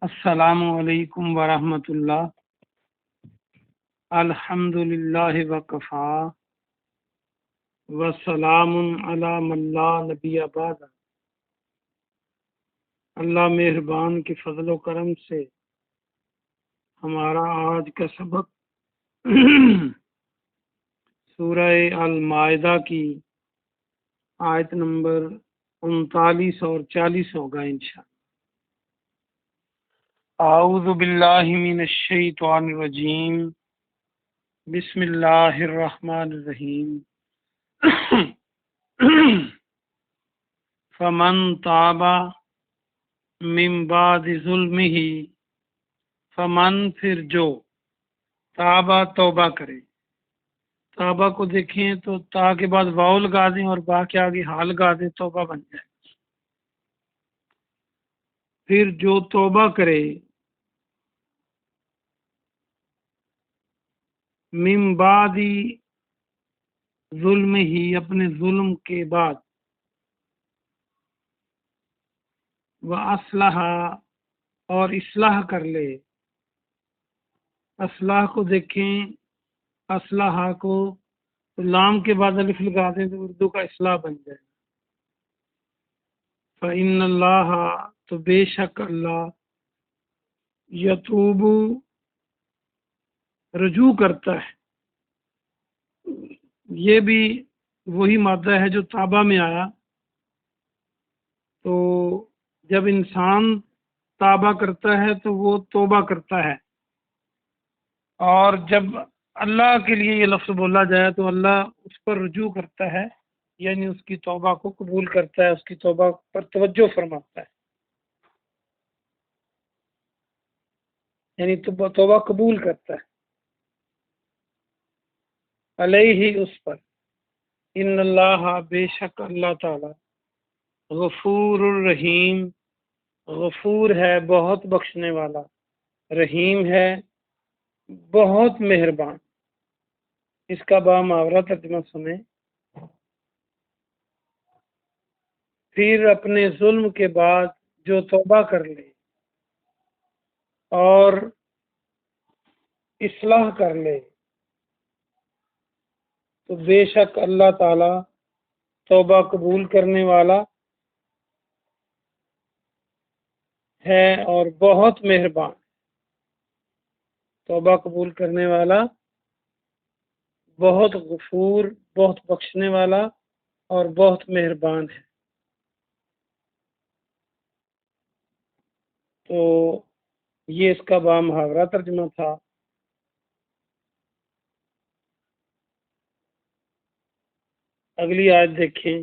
السلام علیکم ورحمۃ اللہ۔ الحمد للہ وکفا وسلام علی من لا نبی بعد۔ اللہ مہربان کے فضل و کرم سے ہمارا آج کا سبق سورہ المائدہ کی آیت نمبر 39 اور 40 ہوگا انشاءاللہ۔ اعوذ باللہ من الشیطان الرجیم، بسم اللہ الرحمن الرحیم۔ فمن تاب من بعد ظلمہ، فمن پھر جو تابہ توبہ کرے۔ تابہ کو دیکھیں تو تا کے بعد واو لگا دیں اور با کے آگے حال لگا دیں، توبہ بن جائے۔ پھر جو توبہ کرے، من بعد ظلم ہی، اپنے ظلم کے بعد، وَأَصْلَحَ اور اصلاح کر لے۔ اصلاح کو دیکھیں، اصلاح کو لام کے بعد الف لگا دیں تو اردو کا اصلاح بن جائے۔ فَإِنَّ اللَّهَ، تو بے شک اللہ، یتوب رجوع کرتا ہے۔ یہ بھی وہی مادہ ہے جو تابہ میں آیا۔ تو جب انسان تابہ کرتا ہے تو وہ توبہ کرتا ہے، اور جب اللہ کے لیے یہ لفظ بولا جائے تو اللہ اس پر رجوع کرتا ہے، یعنی اس کی توبہ کو قبول کرتا ہے، اس کی توبہ پر توجہ فرماتا ہے، یعنی توبہ قبول کرتا ہے علیہ، اس پر۔ ان اللہ، بے شک اللہ تعالی، غفور الرحیم، غفور ہے بہت بخشنے والا، رحیم ہے بہت مہربان۔ اس کا بامحاورہ ترجمہ سنیں۔ پھر اپنے ظلم کے بعد جو توبہ کر لے اور اصلاح کر لے تو بے شک اللہ تعالی توبہ قبول کرنے والا ہے اور بہت مہربان۔ توبہ قبول کرنے والا، بہت غفور، بہت بخشنے والا اور بہت مہربان ہے۔ تو یہ اس کا بامحاورہ ترجمہ تھا۔ اگلی آیت دیکھیں۔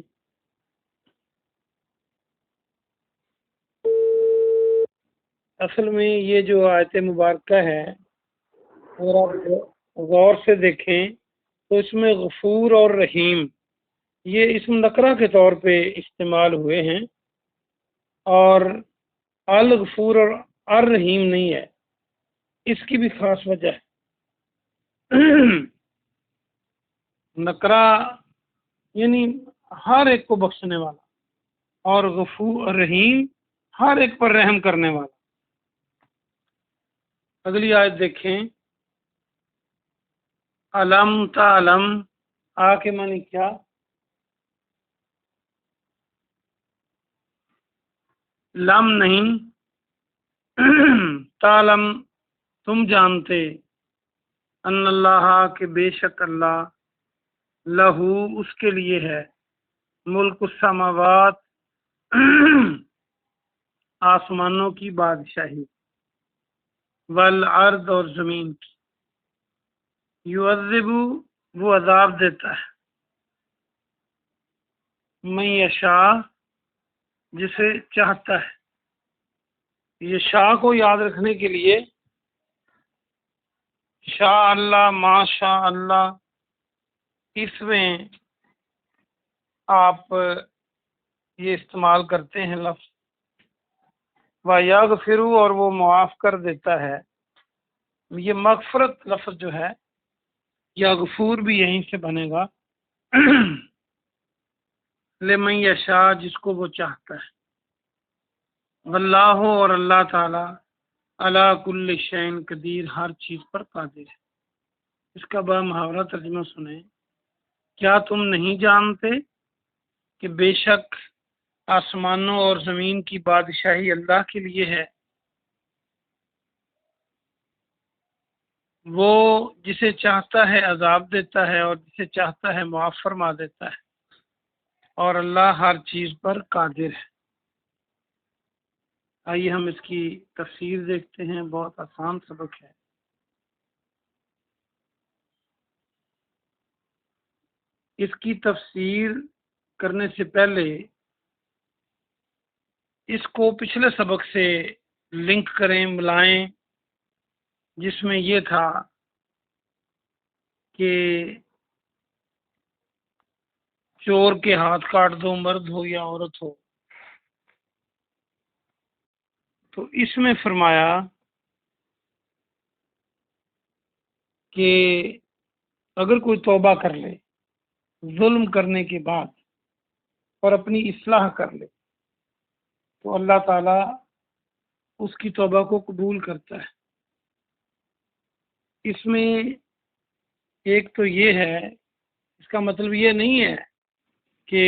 اصل میں یہ جو آیت مبارکہ ہے، اگر آپ غور سے دیکھیں تو اس میں غفور اور رحیم یہ اسم نکرہ کے طور پہ استعمال ہوئے ہیں، اور الغفور اور الرحیم نہیں ہے۔ اس کی بھی خاص وجہ ہے۔ نکرہ یعنی ہر ایک کو بخشنے والا، اور غفور رحیم ہر ایک پر رحم کرنے والا۔ اگلی آیت دیکھیں۔ علم تعلم، آ کے معنی کیا؟ لم نہیں، تعلم تم جانتے، ان اللہ کہ بے شک اللہ، لہو اس کے لیے ہے، ملک السماوات آسمانوں کی بادشاہی، والارض اور زمین کی، یعذب وہ عذاب دیتا ہے، من یشاء جسے چاہتا ہے۔ یہ شاء کو یاد رکھنے کے لیے شاء اللہ، ما شاء اللہ، اس میں آپ یہ استعمال کرتے ہیں لفظ، وَيَغْفِرُ اور وہ معاف کر دیتا ہے۔ یہ مغفرت لفظ جو ہے، یا غفور بھی یہیں سے بنے گا، لمن یشاء جس کو وہ چاہتا ہے، واللہ اور اللہ تعالی، علی کل شیء قدیر، ہر چیز پر قادر ہے۔ اس کا با محاورہ ترجمہ سنیں۔ کیا تم نہیں جانتے کہ بے شک آسمانوں اور زمین کی بادشاہی اللہ کے لیے ہے، وہ جسے چاہتا ہے عذاب دیتا ہے اور جسے چاہتا ہے معاف فرما دیتا ہے، اور اللہ ہر چیز پر قادر ہے۔ آئیے ہم اس کی تفسیر دیکھتے ہیں، بہت آسان سبق ہے۔ اس کی تفسیر کرنے سے پہلے اس کو پچھلے سبق سے لنک کریں، ملائیں، جس میں یہ تھا کہ چور کے ہاتھ کاٹ دو، مرد ہو یا عورت ہو۔ تو اس میں فرمایا کہ اگر کوئی توبہ کر لے ظلم کرنے کے بعد اور اپنی اصلاح کر لے تو اللہ تعالیٰ اس کی توبہ کو قبول کرتا ہے۔ اس میں ایک تو یہ ہے، اس کا مطلب یہ نہیں ہے کہ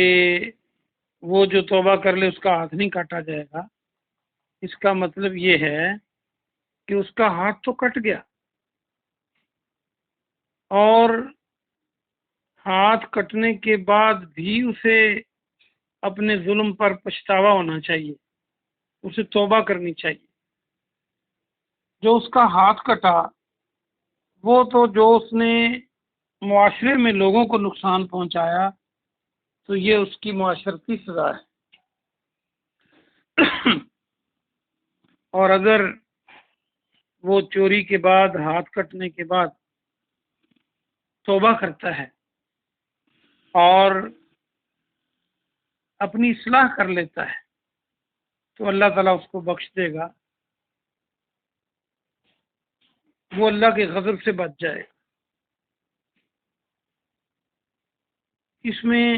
وہ جو توبہ کر لے اس کا ہاتھ نہیں کاٹا جائے گا۔ اس کا مطلب یہ ہے کہ اس کا ہاتھ تو کٹ گیا، اور ہاتھ کٹنے کے بعد بھی اسے اپنے ظلم پر پچھتاوا ہونا چاہیے، اسے توبہ کرنی چاہیے۔ جو اس کا ہاتھ کٹا وہ تو جو اس نے معاشرے میں لوگوں کو نقصان پہنچایا، تو یہ اس کی معاشرتی سزا ہے۔ اور اگر وہ چوری کے بعد، ہاتھ کٹنے کے بعد توبہ کرتا ہے اور اپنی اصلاح کر لیتا ہے تو اللہ تعالیٰ اس کو بخش دے گا، وہ اللہ کے غضب سے بچ جائے۔ اس میں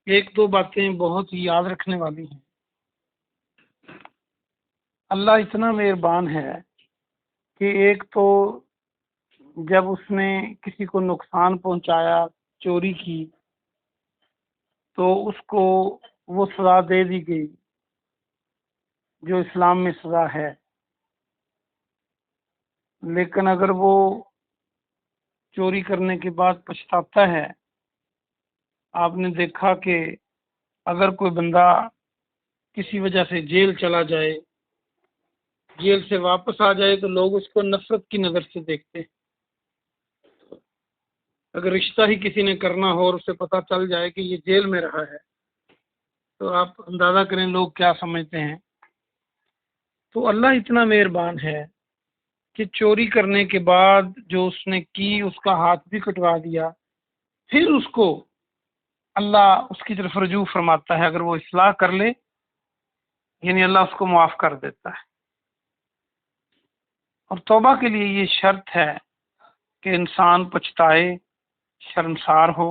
ایک دو باتیں بہت ہی یاد رکھنے والی ہیں۔ اللہ اتنا مہربان ہے کہ ایک تو جب اس نے کسی کو نقصان پہنچایا، چوری کی، تو اس کو وہ سزا دے دی گئی جو اسلام میں سزا ہے۔ لیکن اگر وہ چوری کرنے کے بعد پچھتاتا ہے، آپ نے دیکھا کہ اگر کوئی بندہ کسی وجہ سے جیل چلا جائے، جیل سے واپس آ جائے، تو لوگ اس کو نفرت کی نظر سے دیکھتے ہیں۔ اگر رشتہ ہی کسی نے کرنا ہو اور اسے پتہ چل جائے کہ یہ جیل میں رہا ہے، تو آپ اندازہ کریں لوگ کیا سمجھتے ہیں۔ تو اللہ اتنا مہربان ہے کہ چوری کرنے کے بعد جو اس نے کی اس کا ہاتھ بھی کٹوا دیا، پھر اس کو اللہ اس کی طرف رجوع فرماتا ہے۔ اگر وہ اصلاح کر لے، یعنی اللہ اس کو معاف کر دیتا ہے۔ اور توبہ کے لیے یہ شرط ہے کہ انسان پچھتائے، شرمسار ہو،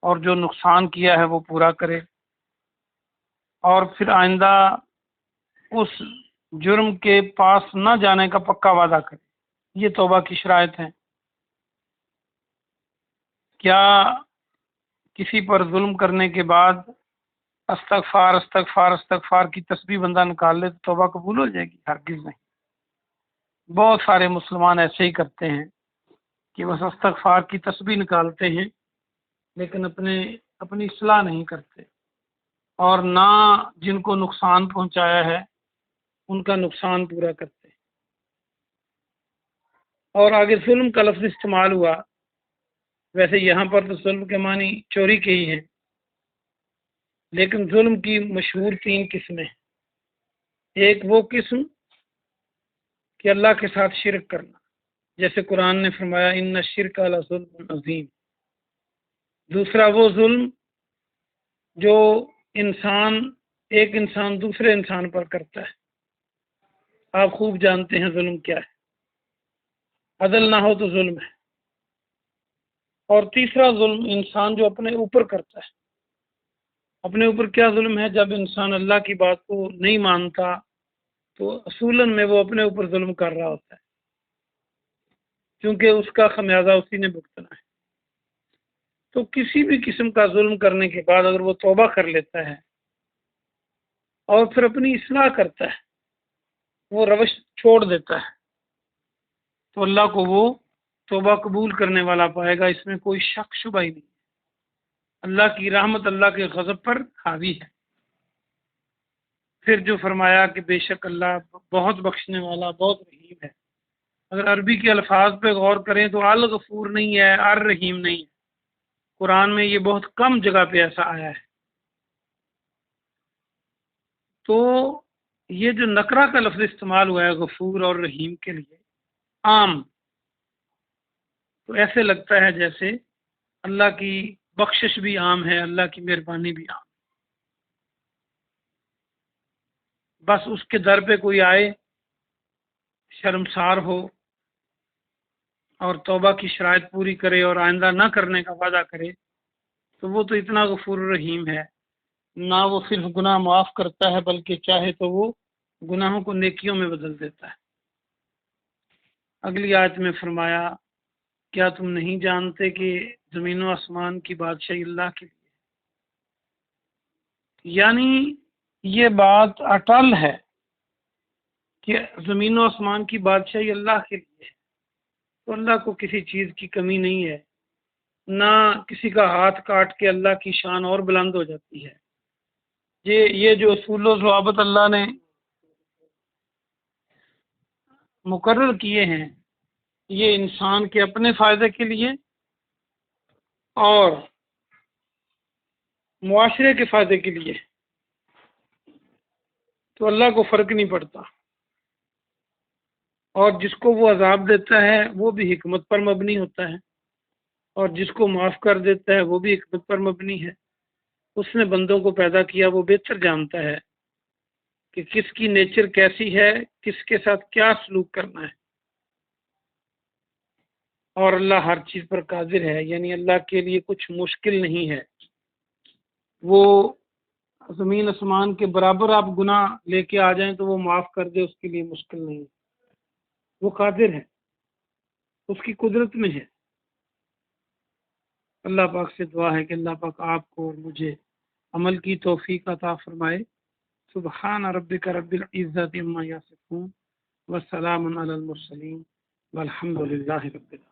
اور جو نقصان کیا ہے وہ پورا کرے، اور پھر آئندہ اس جرم کے پاس نہ جانے کا پکا وعدہ کرے۔ یہ توبہ کی شرائط ہیں۔ کیا کسی پر ظلم کرنے کے بعد استغفار استغفار استغفار کی تسبیح بندہ نکال لے تو توبہ قبول ہو جائے گی؟ ہرگز نہیں۔ بہت سارے مسلمان ایسے ہی کرتے ہیں کہ بس استغفار کی تسبیح نکالتے ہیں، لیکن اپنی اصلاح نہیں کرتے، اور نہ جن کو نقصان پہنچایا ہے ان کا نقصان پورا کرتے ہیں۔ اور آگے ظلم کا لفظ استعمال ہوا، ویسے یہاں پر تو ظلم کے معنی چوری کے ہی ہیں، لیکن ظلم کی مشہور 3 قسمیں ہیں۔ ایک وہ قسم کہ اللہ کے ساتھ شرک کرنا، جیسے قرآن نے فرمایا ان الشرک لظلم عظیم۔ دوسرا وہ ظلم جو ایک انسان دوسرے انسان پر کرتا ہے، آپ خوب جانتے ہیں ظلم کیا ہے، عدل نہ ہو تو ظلم ہے۔ اور تیسرا ظلم انسان جو اپنے اوپر کرتا ہے۔ اپنے اوپر کیا ظلم ہے؟ جب انسان اللہ کی بات کو نہیں مانتا، تو اصولاً میں وہ اپنے اوپر ظلم کر رہا ہوتا ہے، کیونکہ اس کا خمیازہ اسی نے بھگتنا ہے۔ تو کسی بھی قسم کا ظلم کرنے کے بعد اگر وہ توبہ کر لیتا ہے اور پھر اپنی اصلاح کرتا ہے، وہ روش چھوڑ دیتا ہے، تو اللہ کو وہ توبہ قبول کرنے والا پائے گا، اس میں کوئی شک شبہ ہی نہیں۔ اللہ کی رحمت اللہ کے غضب پر حاوی ہے۔ پھر جو فرمایا کہ بے شک اللہ بہت بخشنے والا، بہت رحیم ہے۔ اگر عربی کے الفاظ پہ غور کریں تو الغفور نہیں ہے، الرحیم نہیں ہے، قرآن میں یہ بہت کم جگہ پہ ایسا آیا ہے۔ تو یہ جو نکرہ کا لفظ استعمال ہوا ہے غفور اور رحیم کے لیے عام، تو ایسے لگتا ہے جیسے اللہ کی بخشش بھی عام ہے، اللہ کی مہربانی بھی عام۔ بس اس کے در پہ کوئی آئے، شرمسار ہو اور توبہ کی شرائط پوری کرے اور آئندہ نہ کرنے کا وعدہ کرے، تو وہ تو اتنا غفور الرحیم ہے، نہ وہ صرف گناہ معاف کرتا ہے بلکہ چاہے تو وہ گناہوں کو نیکیوں میں بدل دیتا ہے۔ اگلی آیت میں فرمایا کیا تم نہیں جانتے کہ زمین و آسمان کی بادشاہی اللہ کی لیے؟ یعنی یہ بات اٹل ہے کہ زمین و آسمان کی بادشاہی اللہ کے لیے ہے، تو اللہ کو کسی چیز کی کمی نہیں ہے، نہ کسی کا ہاتھ کاٹ کے اللہ کی شان اور بلند ہو جاتی ہے۔ یہ جو اصول و ضوابط اللہ نے مقرر کیے ہیں، یہ انسان کے اپنے فائدے کے لیے اور معاشرے کے فائدے کے لیے، تو اللہ کو فرق نہیں پڑتا، اور جس کو وہ عذاب دیتا ہے وہ بھی حکمت پر مبنی ہوتا ہے، اور جس کو معاف کر دیتا ہے وہ بھی حکمت پر مبنی ہے۔ اس نے بندوں کو پیدا کیا، وہ بہتر جانتا ہے کہ کس کی نیچر کیسی ہے، کس کے ساتھ کیا سلوک کرنا ہے، اور اللہ ہر چیز پر قادر ہے، یعنی اللہ کے لیے کچھ مشکل نہیں ہے۔ وہ زمین آسمان کے برابر آپ گناہ لے کے آ جائیں تو وہ معاف کر دے، اس کے لیے مشکل نہیں ہے، وہ قادر ہے، اس کی قدرت میں ہے۔ اللہ پاک سے دعا ہے کہ اللہ پاک آپ کو اور مجھے عمل کی توفیق عطا فرمائے۔ سبحان ربک رب العزت عما یصفون وسلام علی المرسلین والحمد للہ رب العالمین۔